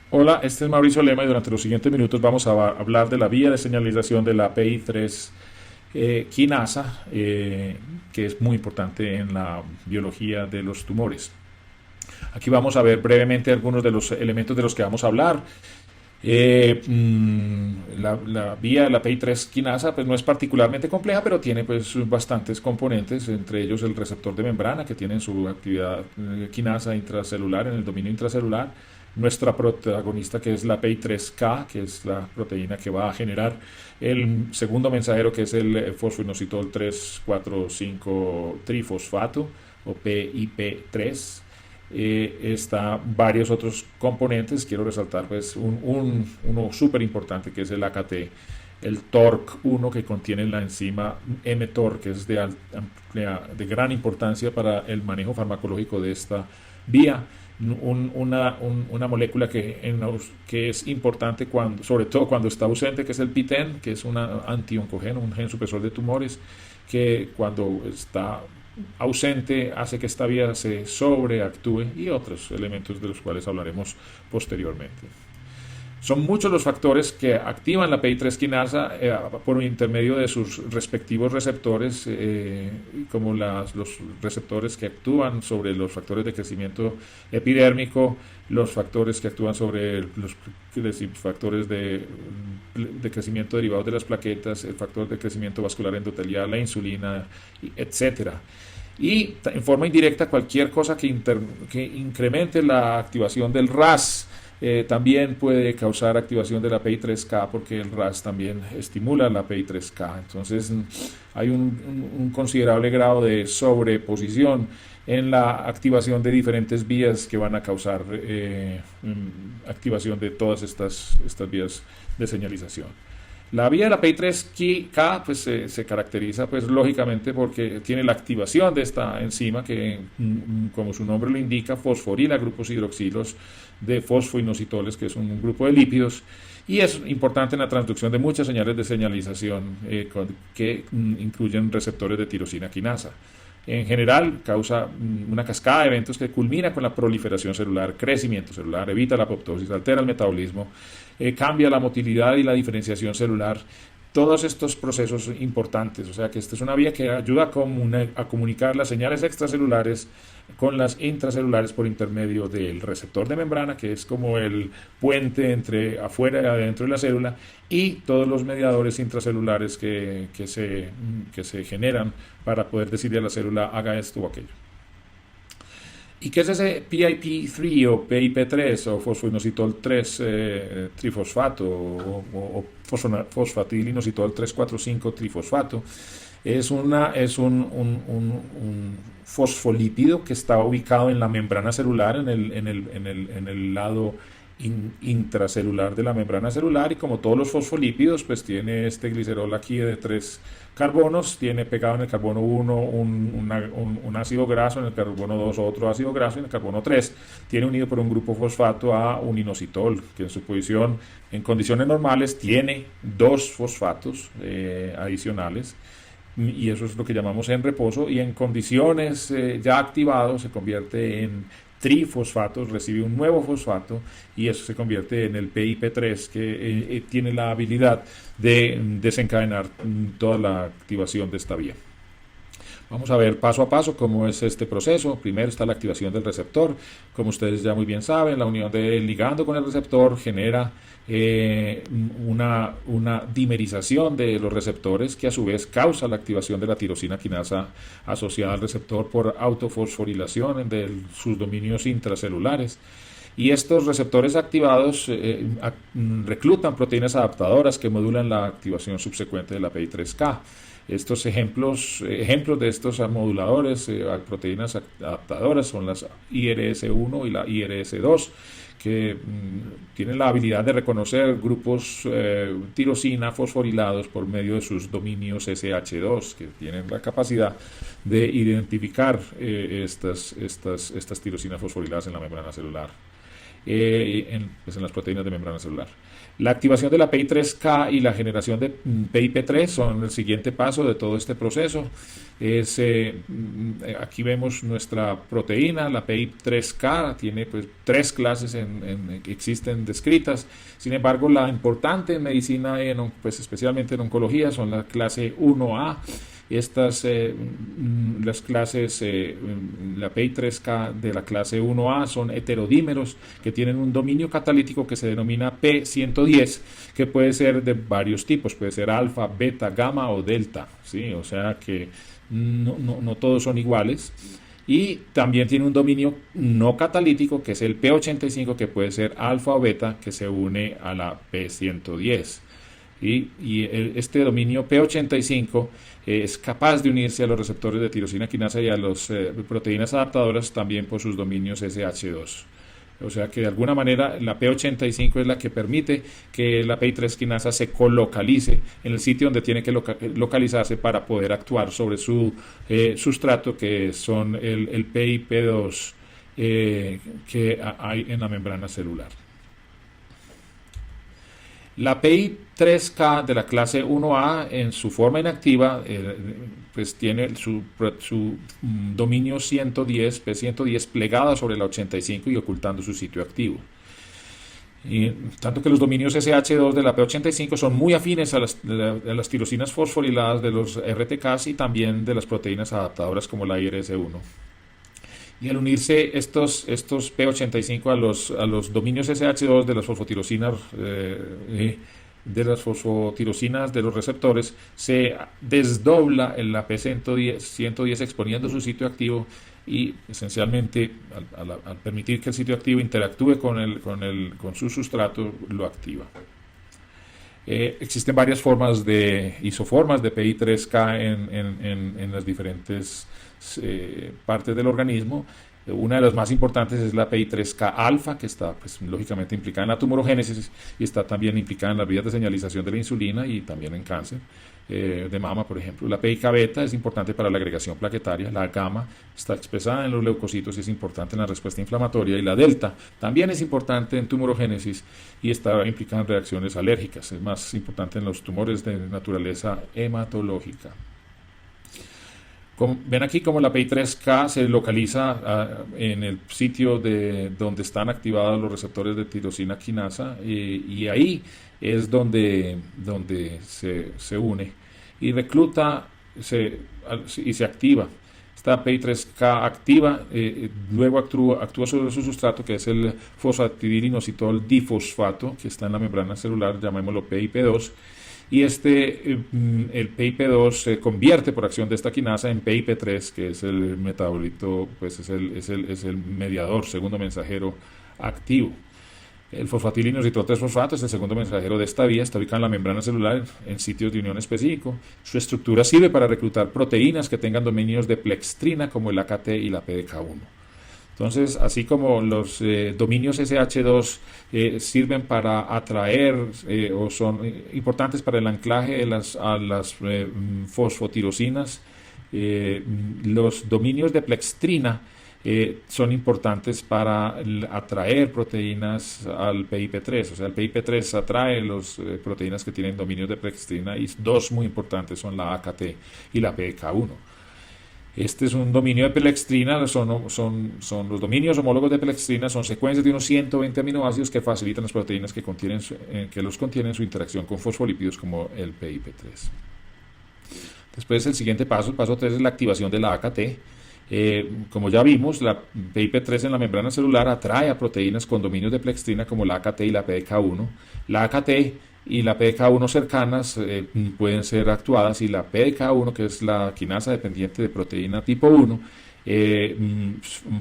Hola, este es Mauricio Lema y durante los siguientes minutos vamos a hablar de la vía de señalización de la PI3 quinasa, que es muy importante en la biología de los tumores. Aquí vamos a ver brevemente algunos de los elementos de los que vamos a hablar. La vía de la PI3 quinasa pues no es particularmente compleja, pero tiene pues bastantes componentes, entre ellos el receptor de membrana que tiene su actividad quinasa intracelular en el dominio intracelular, nuestra protagonista que es la PI3K, que es la proteína que va a generar el segundo mensajero que es el fosfoinositol 3,4,5 trifosfato o PIP3. Está varios otros componentes. Quiero resaltar pues uno súper importante que es el AKT, el TORC1 que contiene la enzima mTOR, que es de gran importancia para el manejo farmacológico de esta vía. Una molécula que es importante sobre todo cuando está ausente, que es el PTEN, que es un antioncogeno, un gen supresor de tumores, que cuando está ausente hace que esta vía se sobreactúe, y otros elementos de los cuales hablaremos posteriormente. Son muchos los factores que activan la PI3 quinasa por intermedio de sus respectivos receptores, como los receptores que actúan sobre los factores de crecimiento epidérmico, los factores que actúan sobre los factores de crecimiento derivados de las plaquetas, el factor de crecimiento vascular endotelial, la insulina, etcétera. Y en forma indirecta cualquier cosa que incremente la activación del RAS. También puede causar activación de la PI3K, porque el RAS también estimula la PI3K. Entonces hay un considerable grado de sobreposición en la activación de diferentes vías que van a causar activación de todas estas vías de señalización. La vía de la PI3K pues, se caracteriza pues, lógicamente porque tiene la activación de esta enzima que, como su nombre lo indica, fosforila grupos hidroxilos de fosfoinositoles, que es un grupo de lípidos, y es importante en la transducción de muchas señales de señalización que incluyen receptores de tirosina quinasa. En general, causa una cascada de eventos que culmina con la proliferación celular, crecimiento celular, evita la apoptosis, altera el metabolismo, cambia la motilidad y la diferenciación celular. Todos estos procesos importantes, o sea que esta es una vía que ayuda a comunicar las señales extracelulares con las intracelulares por intermedio del receptor de membrana, que es como el puente entre afuera y adentro de la célula, y todos los mediadores intracelulares que se generan para poder decirle a la célula haga esto o aquello. ¿Y qué es ese PIP3 o PIP3 o fosfoinositol 3 trifosfato o fosfatilinositol 3,4,5 trifosfato? Es un fosfolípido que está ubicado en la membrana celular, en el lado intracelular de la membrana celular, y como todos los fosfolípidos pues tiene este glicerol aquí de 3 carbonos, tiene pegado en el carbono 1 un ácido graso, en el carbono 2 otro ácido graso, y en el carbono 3 tiene unido por un grupo fosfato a un inositol, que en su posición en condiciones normales tiene 2 fosfatos adicionales, y eso es lo que llamamos en reposo, y en condiciones ya activados se convierte en trifosfatos, recibe un nuevo fosfato, y eso se convierte en el PIP3, que tiene la habilidad de desencadenar toda la activación de esta vía. Vamos a ver paso a paso cómo es este proceso. Primero está la activación del receptor. Como ustedes ya muy bien saben, la unión del ligando con el receptor genera una dimerización de los receptores, que a su vez causa la activación de la tirosina quinasa asociada al receptor por autofosforilación de sus dominios intracelulares. Y estos receptores activados reclutan proteínas adaptadoras que modulan la activación subsecuente de la PI3K. Estos ejemplos de estos moduladores, proteínas adaptadoras, son las IRS1 y la IRS2, que tienen la habilidad de reconocer grupos tirosina fosforilados por medio de sus dominios SH2, que tienen la capacidad de identificar estas tirosinas fosforiladas en la membrana celular. En las proteínas de membrana celular. La activación de la PI3K y la generación de PIP3 son el siguiente paso de todo este proceso. Aquí vemos nuestra proteína, la PI3K, tiene pues 3 clases que existen descritas. Sin embargo, la importante en medicina, pues especialmente en oncología, son la clase 1A. Las clases, la PI3K de la clase 1A son heterodímeros que tienen un dominio catalítico que se denomina P110, que puede ser de varios tipos, puede ser alfa, beta, gamma o delta, ¿sí? O sea que no todos son iguales. Y también tiene un dominio no catalítico que es el P85, que puede ser alfa o beta, que se une a la P110. Este dominio P85 es capaz de unirse a los receptores de tirosina quinasa y a las proteínas adaptadoras también por sus dominios SH2. O sea que de alguna manera la P85 es la que permite que la PI3 quinasa se colocalice en el sitio donde tiene que localizarse para poder actuar sobre su sustrato, que son el PIP2 que hay en la membrana celular. La PI3K de la clase 1A en su forma inactiva pues tiene su dominio 110, P110 plegada sobre la 85 y ocultando su sitio activo. Y tanto que los dominios SH2 de la P85 son muy afines a las tirosinas fosforiladas de los RTKs y también de las proteínas adaptadoras como la IRS1. Y al unirse estos P85 a los dominios SH2 de las fosfotirosinas de los receptores, se desdobla en la P110 exponiendo su sitio activo y esencialmente al permitir que el sitio activo interactúe con su sustrato, lo activa. Existen varias formas isoformas de PI3K en las diferentes partes del organismo. Una de las más importantes es la PI3K alfa, que está pues, lógicamente implicada en la tumorogénesis y está también implicada en las vías de señalización de la insulina y también en cáncer de mama, por ejemplo. La PIK beta es importante para la agregación plaquetaria. La gamma está expresada en los leucocitos y es importante en la respuesta inflamatoria. Y la delta también es importante en tumorogénesis y está implicada en reacciones alérgicas. Es más importante en los tumores de naturaleza hematológica. Ven aquí como la PI3K se localiza en el sitio donde están activados los receptores de tirosina quinasa y ahí es donde se une y recluta y se activa. Esta PI3K activa, luego actúa sobre su sustrato, que es el fosfatidilinositol difosfato, que está en la membrana celular, llamémoslo PIP2. Y el PIP2 se convierte por acción de esta quinasa en PIP3, que es el metabolito, pues es el mediador, segundo mensajero activo. El fosfatilinositol 3-fosfato es el segundo mensajero de esta vía, está ubicado en la membrana celular en sitios de unión específico. Su estructura sirve para reclutar proteínas que tengan dominios de plextrina como el AKT y la PDK1. Entonces, así como los dominios SH2 sirven para atraer o son importantes para el anclaje a las fosfotirosinas, los dominios de plextrina son importantes para atraer proteínas al PIP3. O sea, el PIP3 atrae las proteínas que tienen dominios de plextrina y dos muy importantes son la AKT y la PDK1. Este es un dominio de plextrina, son los dominios homólogos de plextrina, son secuencias de unos 120 aminoácidos que facilitan las proteínas que los contienen su interacción con fosfolípidos como el PIP3. Después el siguiente paso, el paso 3, es la activación de la AKT. Como ya vimos, la PIP3 en la membrana celular atrae a proteínas con dominios de plextrina como la AKT y la PDK1. La AKT y la PDK1 cercanas pueden ser actuadas y la PDK1, que es la quinasa dependiente de proteína tipo 1,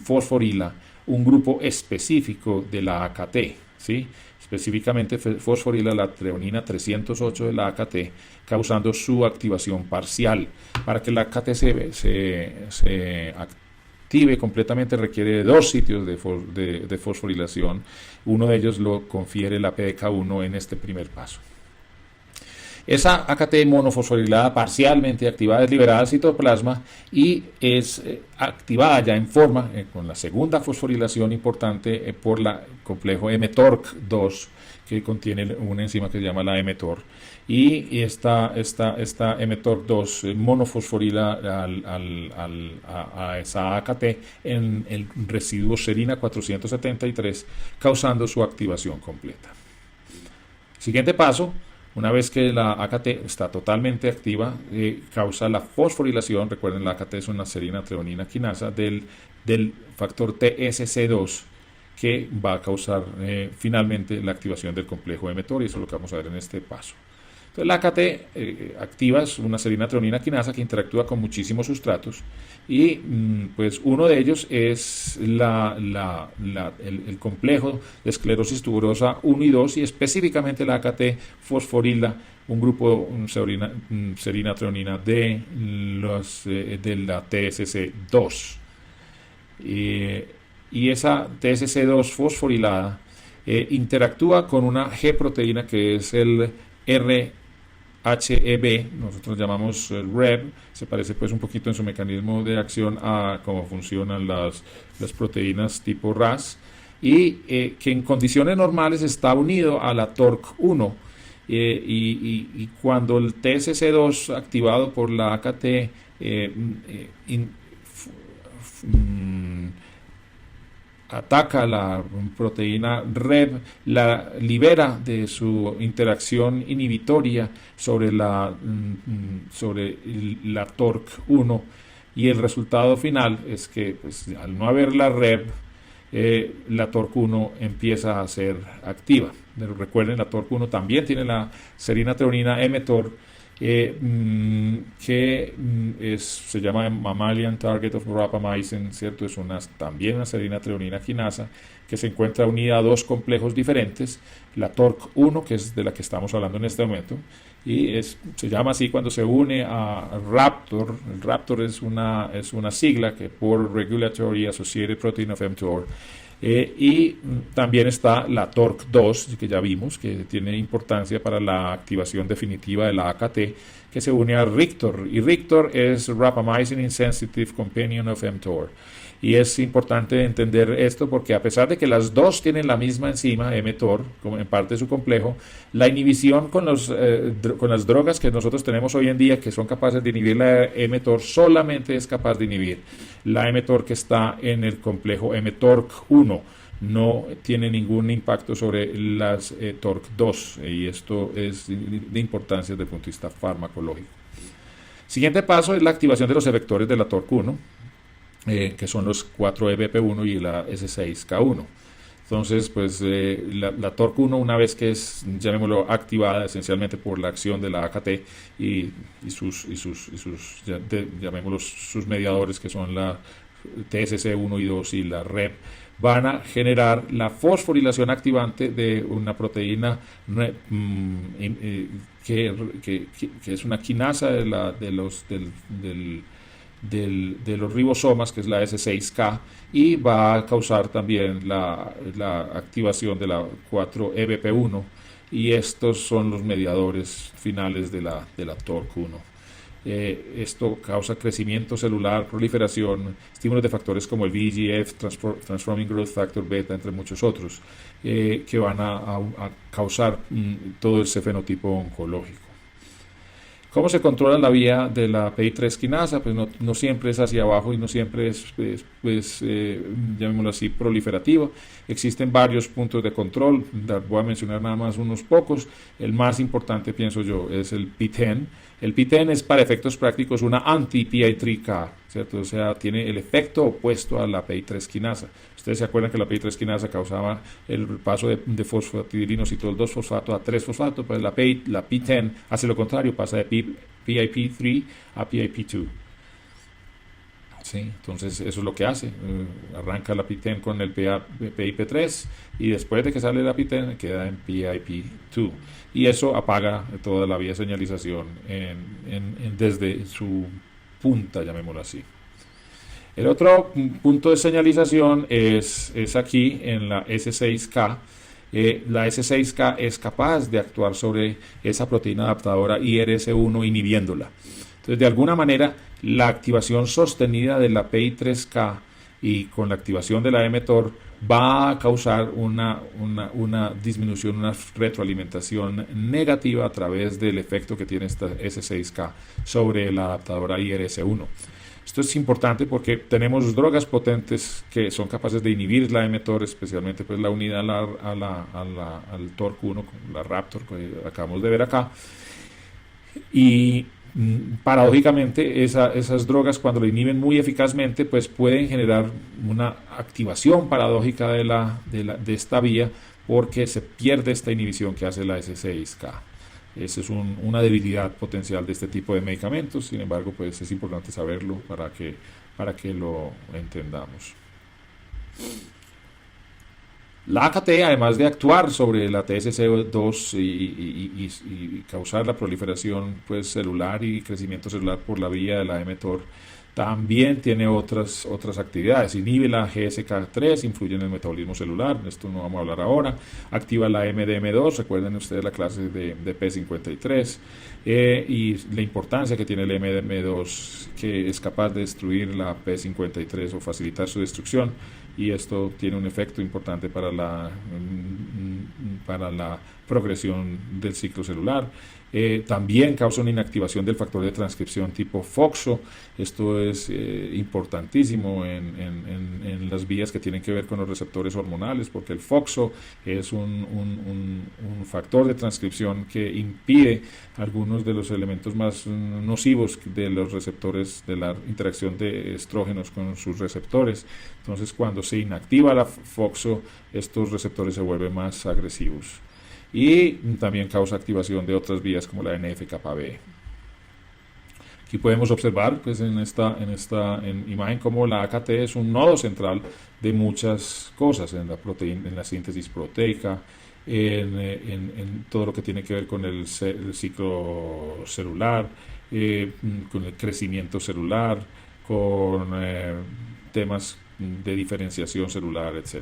fosforila un grupo específico de la AKT, ¿sí? Específicamente fosforila la treonina 308 de la AKT, causando su activación parcial. Para que la AKT se active completamente requiere de dos sitios de fosforilación. Uno de ellos lo confiere la PDK1 en este primer paso. Esa AKT monofosforilada parcialmente activada es liberada al citoplasma y es activada ya en forma, con la segunda fosforilación importante por la complejo mTORC2, que contiene una enzima que se llama la mTOR. Y esta mTOR2 monofosforila a esa AKT en el residuo serina 473, causando su activación completa. Siguiente paso. Una vez que la AKT está totalmente activa, causa la fosforilación. Recuerden, la AKT es una serina treonina quinasa del factor TSC2, que va a causar finalmente la activación del complejo mTOR, y eso es lo que vamos a ver en este paso. Entonces, la AKT activa es una serina treonina quinasa que interactúa con muchísimos sustratos, y pues uno de ellos es el complejo de esclerosis tuberosa 1 y 2, y específicamente la AKT fosforila un grupo serina treonina de la TSC2. Y esa TSC2 fosforilada interactúa con una G proteína que es el RHEB, nosotros llamamos RHEB. Se parece pues un poquito en su mecanismo de acción a cómo funcionan las proteínas tipo RAS, y que en condiciones normales está unido a la TORC1, y cuando el TSC2 activado por la AKT ataca la proteína RHEB, la libera de su interacción inhibitoria sobre la TORC1, y el resultado final es que pues, al no haber la RHEB, la TORC1 empieza a ser activa. Pero recuerden, la TORC1 también tiene la serina treonina mTOR, se llama Mammalian Target of Rapamycin, ¿cierto? Es también una serina treonina quinasa que se encuentra unida a dos complejos diferentes, la TORC1, que es de la que estamos hablando en este momento, y se llama así cuando se une a RAPTOR. El RAPTOR es una sigla que por Regulatory Associated Protein of mTOR. Y también está la TORC2, que ya vimos, que tiene importancia para la activación definitiva de la AKT, que se une a RICTOR, y RICTOR es Rapamycin Insensitive Companion of mTOR. Y es importante entender esto porque a pesar de que las dos tienen la misma enzima, mTOR, como en parte de su complejo, la inhibición con las drogas que nosotros tenemos hoy en día, que son capaces de inhibir la mTOR, solamente es capaz de inhibir la mTOR que está en el complejo mTORC1. No tiene ningún impacto sobre las TORC2, y esto es de importancia desde el punto de vista farmacológico. Siguiente paso es la activación de los efectores de la TORC1, que son los 4-EBP1 y la S6K1. Entonces, pues la TORC1, una vez que es, llamémoslo, activada esencialmente por la acción de la AKT y sus mediadores, que son la TSC1 y 2 y la RHEB, van a generar la fosforilación activante de una proteína que es una quinasa de los ribosomas, que es la S6K, y va a causar también la activación de la 4-EBP1, y estos son los mediadores finales de la TORC1. Esto causa crecimiento celular, proliferación, estímulos de factores como el VEGF, Transforming Growth Factor Beta, entre muchos otros, que van a causar todo ese fenotipo oncológico. ¿Cómo se controla la vía de la PI3 quinasa? Pues no siempre es hacia abajo y no siempre es llamémoslo así, proliferativo. Existen varios puntos de control, voy a mencionar nada más unos pocos. El más importante, pienso yo, es el PTEN. El PTEN es, para efectos prácticos, una anti-PI3K, ¿cierto? O sea, tiene el efecto opuesto a la PI3 quinasa. Ustedes se acuerdan que la PI3 quinasa causaba el paso de fosfatidilinositol 2-fosfato a 3-fosfato, pues la PTEN hace lo contrario, pasa de PIP3 a PIP2. ¿Sí? Entonces eso es lo que hace, arranca la PTEN con el PIP3 y después de que sale la PTEN queda en PIP2, y eso apaga toda la vía de señalización desde su punta, llamémoslo así. El otro punto de señalización es aquí en la S6K, La S6K es capaz de actuar sobre esa proteína adaptadora IRS1 inhibiéndola. Entonces, de alguna manera, la activación sostenida de la PI3K y con la activación de la mTOR va a causar una disminución, una retroalimentación negativa a través del efecto que tiene esta S6K sobre la adaptadora IRS1. Esto es importante porque tenemos drogas potentes que son capaces de inhibir la mTOR, especialmente pues la unida al TORC1, la Raptor que acabamos de ver acá. Y paradójicamente esas drogas, cuando lo inhiben muy eficazmente, pues pueden generar una activación paradójica de esta vía, porque se pierde esta inhibición que hace la S6K. Esa es una debilidad potencial de este tipo de medicamentos. Sin embargo, pues es importante saberlo para que lo entendamos. La AKT, además de actuar sobre la TSC2 y causar la proliferación pues, celular y crecimiento celular por la vía de la mTOR, también tiene otras actividades. Inhibe la GSK3, influye en el metabolismo celular, esto no vamos a hablar ahora. Activa la MDM2, recuerden ustedes la clase de P53, y la importancia que tiene el MDM2, que es capaz de destruir la P53 o facilitar su destrucción, y esto tiene un efecto importante para la progresión del ciclo celular. También causa una inactivación del factor de transcripción tipo FOXO. Esto es importantísimo en las vías que tienen que ver con los receptores hormonales, porque el FOXO es un factor de transcripción que impide algunos de los elementos más nocivos de los receptores, de la interacción de estrógenos con sus receptores. Entonces, cuando se inactiva la FOXO, estos receptores se vuelven más agresivos. Y también causa activación de otras vías como la NF-κB. Aquí podemos observar pues, en esta imagen cómo la AKT es un nodo central de muchas cosas, en la proteína, en la síntesis proteica, en todo lo que tiene que ver con el ciclo celular, con el crecimiento celular, con temas de diferenciación celular, etc.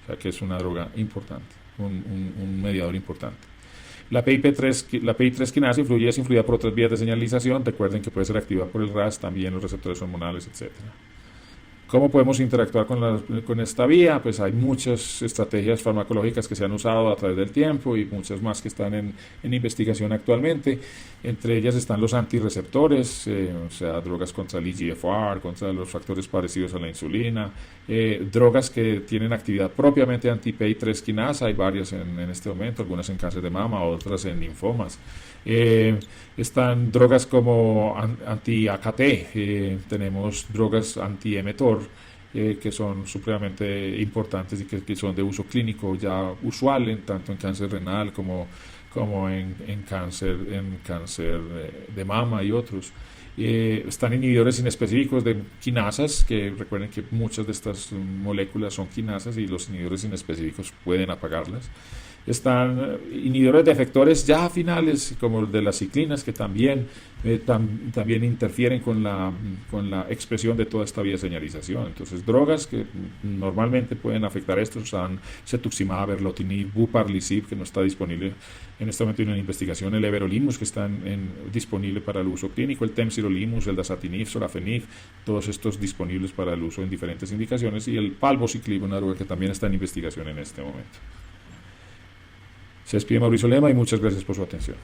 O sea que es una droga importante. Un mediador importante. La PI3 quinasa es influida por otras vías de señalización. Recuerden que puede ser activada por el RAS, también los receptores hormonales, etc. ¿Cómo podemos interactuar con esta vía? Pues hay muchas estrategias farmacológicas que se han usado a través del tiempo y muchas más que están en investigación actualmente. Entre ellas están los antirreceptores, o sea, drogas contra el EGFR, contra los factores parecidos a la insulina, drogas que tienen actividad propiamente anti-PI3 quinasa, hay varias en este momento, algunas en cáncer de mama, otras en linfomas. Están drogas como anti-AKT, tenemos drogas anti-mTOR, que son supremamente importantes y que son de uso clínico ya usual, tanto en cáncer renal como en cáncer de mama y otros. Están inhibidores inespecíficos de quinasas, que recuerden que muchas de estas moléculas son quinasas y los inhibidores inespecíficos pueden apagarlas. Están inhibidores de efectores ya finales, como el de las ciclinas, que también interfieren con la expresión de toda esta vía de señalización. Entonces, drogas que normalmente pueden afectar esto son cetuximab, erlotinib, buparlisib, que no está disponible en este momento en investigación, el everolimus, que está disponible para el uso clínico, el temsirolimus, el dasatinib, sorafenib, todos estos disponibles para el uso en diferentes indicaciones, y el palbociclib, una droga que también está en investigación en este momento. Se despide Mauricio Lema y muchas gracias por su atención.